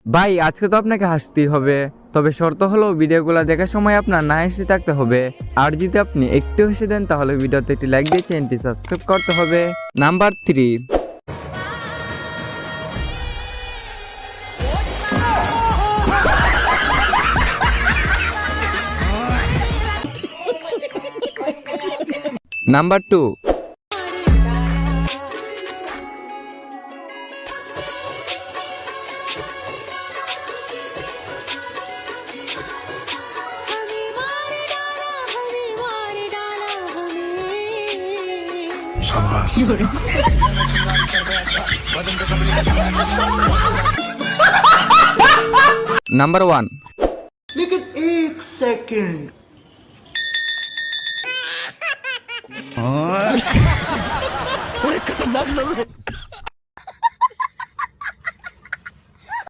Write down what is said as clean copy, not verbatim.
ভাই আজকে তো আপনাকে হাসতেই হবে, তবে শর্ত হলো ভিডিওগুলো দেখার সময় আপনার না হেসে থাকতে হবে। আর যদি আপনি একটু হেসে দেন তাহলে ভিডিওতে একটি লাইক দিয়ে চ্যানেলটি সাবস্ক্রাইব করতে হবে। নাম্বার 3। নাম্বার 2। নাম্বার 1। लेकिन एक सेकंड खतरनाक लोग हैं।